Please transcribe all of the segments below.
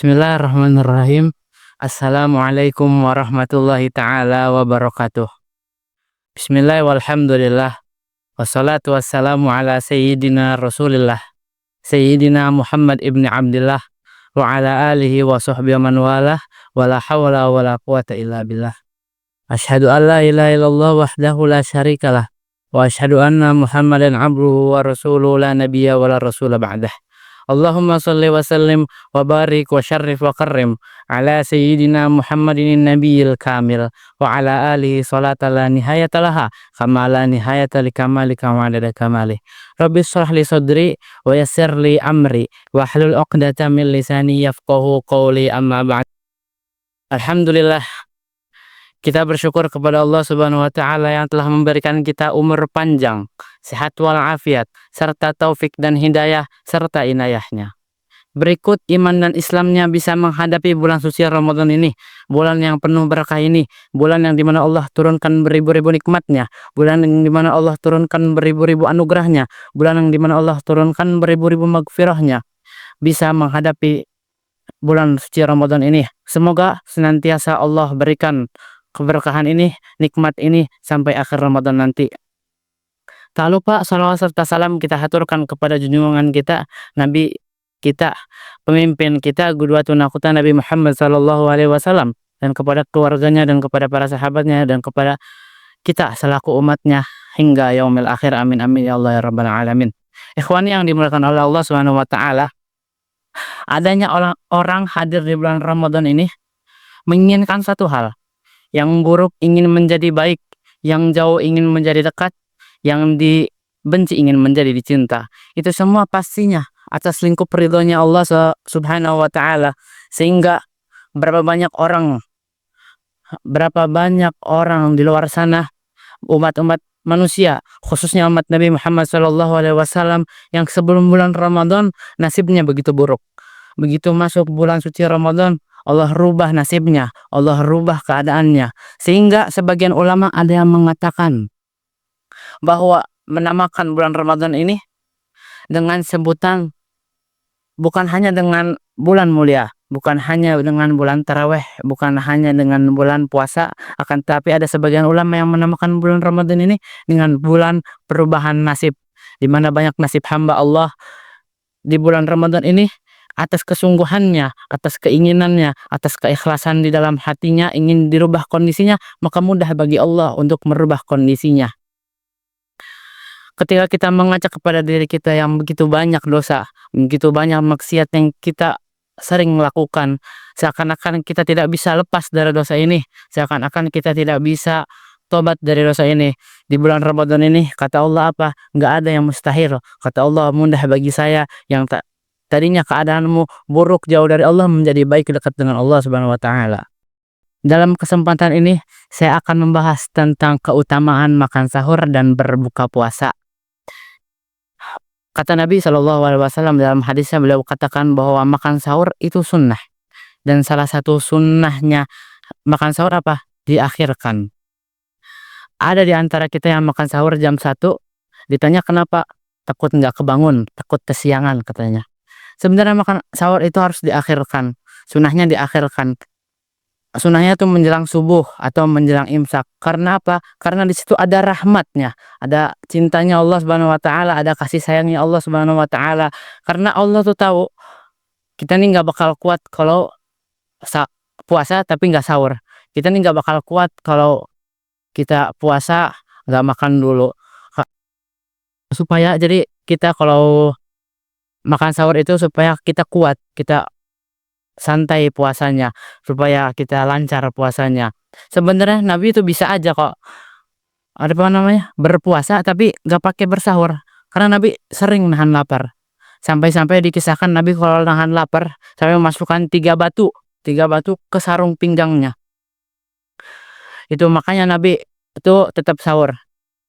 Bismillahirrahmanirrahim. Assalamualaikum warahmatullahi ta'ala wabarakatuh. Bismillah walhamdulillah. Wassalatu wassalamu ala sayyidina rasulillah. Sayyidina Muhammad ibn Abdillah. Wa ala alihi wa sahbihi man walah. Wa la hawla wa la quwata illa billah. Ashhadu an la ilaha illallah wahdahu la syarikalah. Wa ashhadu anna Muhammadan abduhu wa rasuluhu la nabiyya wa la rasula ba'dah. Allahumma salli wa sallim wa barik wa syarrif wa karrim ala sayyidina Muhammadin nabiyil kamil wa ala alihi salata la nihayata laha kama la nihayata li kamali kama adada kamali. Rabbi shrah li sadri wa yassir li amri wa hlul 'uqdatam min lisani yafqahu qawli amma ba'd. Alhamdulillah, kita bersyukur kepada Allah Subhanahu wa Ta'ala yang telah memberikan kita umur panjang, sehat walafiat, serta taufik dan hidayah serta inayahnya. Berikut iman dan Islamnya bisa menghadapi bulan suci Ramadan ini, bulan yang penuh berkah ini, bulan yang dimana Allah turunkan beribu-ribu nikmatnya, bulan yang dimana Allah turunkan beribu-ribu anugerahnya, bulan yang dimana Allah turunkan beribu-ribu magfirahnya, bisa menghadapi bulan suci Ramadan ini. Semoga senantiasa Allah berikan keberkahan ini, nikmat ini sampai akhir Ramadan nanti. Tak lupa salawat serta salam kita haturkan kepada junjungan kita, Nabi kita, pemimpin kita, qudwatun kita Nabi Muhammad sallallahu alaihi wasallam, dan kepada keluarganya dan kepada para sahabatnya dan kepada kita selaku umatnya hingga yaumil akhir. Amin amin ya Allah ya rabbal alamin. Ikhwani yang dimuliakan oleh Allah Subhanahu wa Ta'ala, adanya orang hadir di bulan Ramadan ini menginginkan satu hal. Yang buruk ingin menjadi baik, yang jauh ingin menjadi dekat, yang dibenci ingin menjadi dicinta. Itu semua pastinya atas lingkup ridhonya Allah Subhanahu wa Ta'ala. Sehingga berapa banyak orang di luar sana, umat-umat manusia, khususnya umat Nabi Muhammad SAW, yang sebelum bulan Ramadan nasibnya begitu buruk. Begitu masuk bulan suci Ramadan, Allah rubah nasibnya, Allah rubah keadaannya. Sehingga sebagian ulama ada yang mengatakan bahwa menamakan bulan Ramadan ini dengan sebutan bukan hanya dengan bulan mulia, bukan hanya dengan bulan taraweh, bukan hanya dengan bulan puasa, akan tetapi ada sebagian ulama yang menamakan bulan Ramadan ini dengan bulan perubahan nasib, di mana banyak nasib hamba Allah di bulan Ramadan ini atas kesungguhannya, atas keinginannya, atas keikhlasan di dalam hatinya ingin dirubah kondisinya, maka mudah bagi Allah untuk merubah kondisinya. Ketika kita mengajak kepada diri kita yang begitu banyak dosa, begitu banyak maksiat yang kita sering melakukan, seakan-akan kita tidak bisa lepas dari dosa ini, seakan-akan kita tidak bisa tobat dari dosa ini. Di bulan Ramadan ini kata Allah apa? Nggak ada yang mustahil. Kata Allah, mudah bagi saya yang tadinya keadaanmu buruk jauh dari Allah menjadi baik dekat dengan Allah Subhanahu wa Ta'ala. Dalam kesempatan ini saya akan membahas tentang keutamaan makan sahur dan berbuka puasa. Kata Nabi SAW dalam hadisnya, beliau katakan bahwa makan sahur itu sunnah. Dan salah satu sunnahnya makan sahur apa? Diakhirkan. Ada di antara kita yang makan sahur jam 1, ditanya kenapa? Takut nggak kebangun, takut kesiangan katanya. Sebenarnya makan sahur itu harus diakhirkan. Sunnahnya diakhirkan. Sunnahnya itu menjelang subuh atau menjelang imsak. Karena apa? Karena di situ ada rahmatnya, ada cintanya Allah Subhanahu wa Ta'ala, ada kasih sayangnya Allah Subhanahu wa Ta'ala. Karena Allah tuh tahu kita nih nggak bakal kuat kalau puasa tapi nggak sahur. Kita nih nggak bakal kuat kalau kita puasa nggak makan dulu. Supaya jadi kita kalau makan sahur itu supaya kita kuat, kita santai puasanya, supaya kita lancar puasanya. Sebenarnya Nabi itu bisa aja kok berpuasa tapi nggak pakai bersahur, karena Nabi sering nahan lapar. Sampai-sampai dikisahkan Nabi kalau nahan lapar sampai memasukkan 3 batu ke sarung pinggangnya. Itu makanya Nabi itu tetap sahur.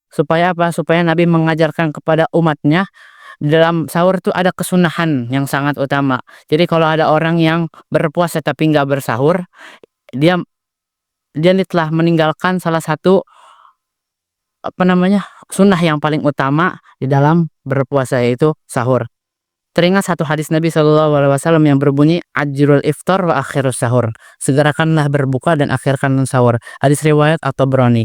Supaya apa? Supaya Nabi mengajarkan kepada umatnya dalam sahur itu ada kesunahan yang sangat utama. Jadi kalau ada orang yang berpuasa tapi nggak bersahur, dia telah meninggalkan salah satu sunnah yang paling utama di dalam berpuasa, yaitu sahur. Teringat satu hadis Nabi Shallallahu Alaihi Wasallam yang berbunyi ajrul iftar wa akhirus sahur. Segerakanlah berbuka dan akhirkan sahur. Hadis riwayat At-Tabrani.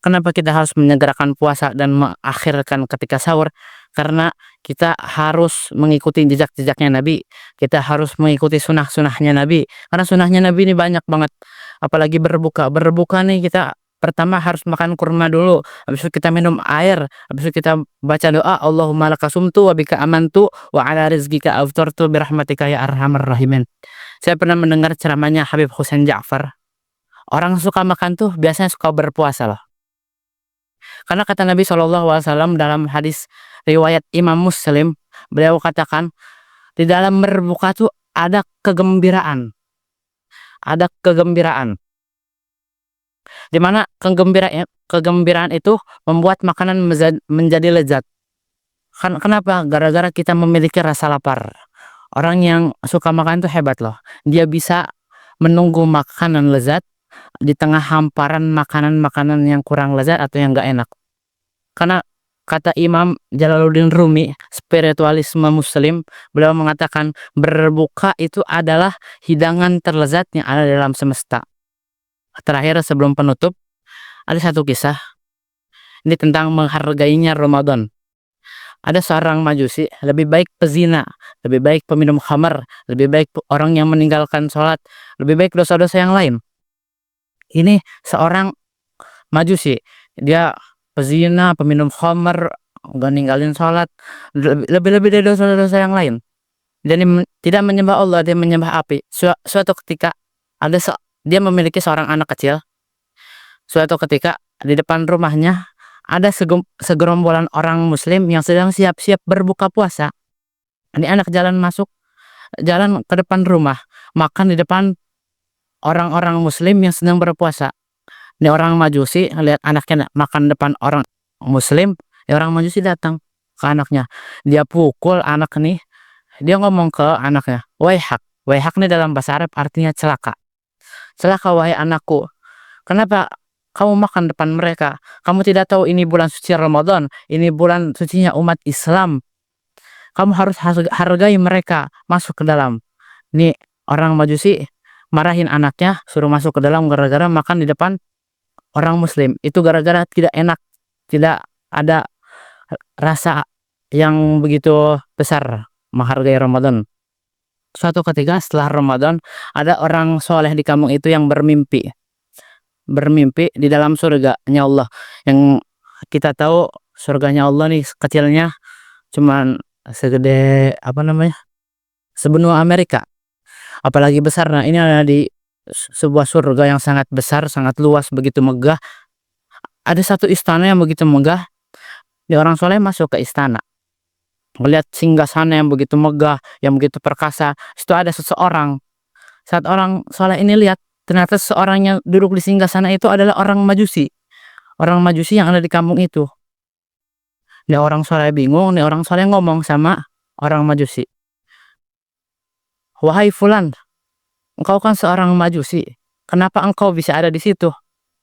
Kenapa kita harus menyegerakan puasa dan mengakhirkan ketika sahur? Karena kita harus mengikuti jejak-jejaknya Nabi. Kita harus mengikuti sunnah-sunnahnya Nabi. Karena sunnahnya Nabi ini banyak banget. Apalagi berbuka. Berbuka nih kita pertama harus makan kurma dulu. Habis itu kita minum air. Habis itu kita baca doa. Allahumma laka sumtu wa bika amantu wa ala rizqika aftartu birahmatika ya arhamar rahimin. Saya pernah mendengar ceramahnya Habib Husain Ja'far. Orang suka makan tuh biasanya suka berpuasa loh. Karena kata Nabi SAW dalam hadis riwayat Imam Muslim, beliau katakan di dalam berbuka tuh ada kegembiraan. Ada kegembiraan. Di mana kegembiraan itu membuat makanan menjadi lezat. Kenapa? Gara-gara kita memiliki rasa lapar. Orang yang suka makan tuh hebat loh. Dia bisa menunggu makanan lezat di tengah hamparan makanan-makanan yang kurang lezat atau yang gak enak. Karena kata Imam Jalaluddin Rumi, spiritualisme muslim, beliau mengatakan berbuka itu adalah hidangan terlezat yang ada dalam semesta. Terakhir sebelum penutup, ada satu kisah. Ini tentang menghargainya Ramadan. Ada seorang majusi, lebih baik pezina, lebih baik peminum khamar, lebih baik orang yang meninggalkan sholat, lebih baik dosa-dosa yang lain. Ini seorang majusi, dia pezina, peminum khamar, gak ninggalin sholat, lebih-lebih dari dosa-dosa yang lain. Jadi tidak menyembah Allah, dia menyembah api. Suatu ketika dia memiliki seorang anak kecil. Suatu ketika di depan rumahnya ada segerombolan orang muslim yang sedang siap-siap berbuka puasa. Ini anak jalan ke depan rumah, makan di depan orang-orang muslim yang sedang berpuasa. Ini orang majusi lihat anaknya makan depan orang muslim, orang majusi datang ke anaknya. Dia pukul anak nih. Dia ngomong ke anaknya, "Waihak." Waihak nih dalam bahasa Arab artinya celaka. Celaka wahai anakku. Kenapa kamu makan depan mereka? Kamu tidak tahu ini bulan suci Ramadan, ini bulan sucinya umat Islam. Kamu harus hargai mereka, masuk ke dalam. Ini orang majusi marahin anaknya, suruh masuk ke dalam gara-gara makan di depan orang muslim. Itu gara-gara tidak enak, tidak ada rasa yang begitu besar menghargai Ramadan. Suatu ketika setelah Ramadan, ada orang soleh di kampung itu yang bermimpi di dalam surganya Allah. Yang kita tahu surganya Allah nih kecilnya cuman segede sebenua Amerika. Apalagi besar. Nah, ini ada di sebuah surga yang sangat besar, sangat luas, begitu megah. Ada satu istana yang begitu megah. Di orang soleh masuk ke istana, melihat singgasana yang begitu megah, yang begitu perkasa. Itu ada seseorang. Saat orang soleh ini lihat, ternyata seseorang yang duduk di singgasana itu adalah orang majusi. Orang majusi yang ada di kampung itu. Ini orang soleh bingung. Ini orang soleh ngomong sama orang majusi, "Wahai fulan, engkau kan seorang majusi. Kenapa engkau bisa ada di situ?"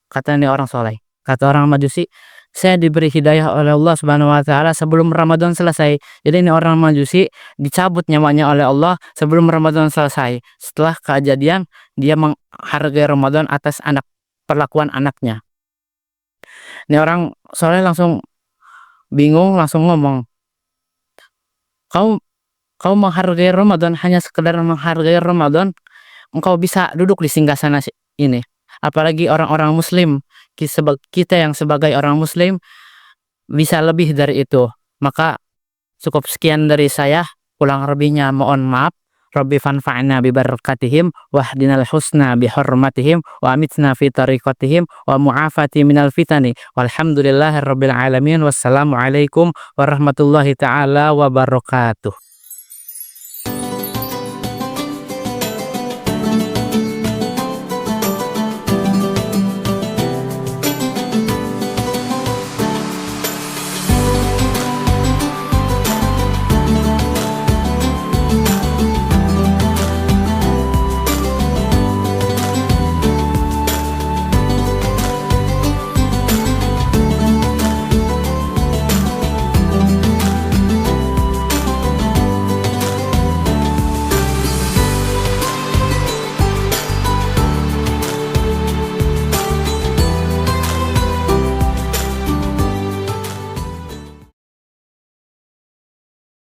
Kata ini orang soleh. Kata orang majusi, "Saya diberi hidayah oleh Allah Subhanahu wa Ta'ala sebelum Ramadan selesai." Jadi ini orang majusi dicabut nyawanya oleh Allah sebelum Ramadan selesai. Setelah kejadian, dia menghargai Ramadan atas perlakuan anaknya. Ini orang soleh langsung bingung, langsung ngomong, Kau menghargai Ramadan, hanya sekedar menghargai Ramadan, engkau bisa duduk di singgasana ini. Apalagi orang-orang muslim, kita yang sebagai orang muslim bisa lebih dari itu. Maka cukup sekian dari saya, kurang lebihnya mohon maaf. Rabbi fanfa'na bi barakatihim wahdinal husna bi hurmatihim wa amitna fi tariqatihim wa mu'afati minal fitani walhamdulillahirabbil alamin. Wassalamualaikum warahmatullahi taala wabarakatuh.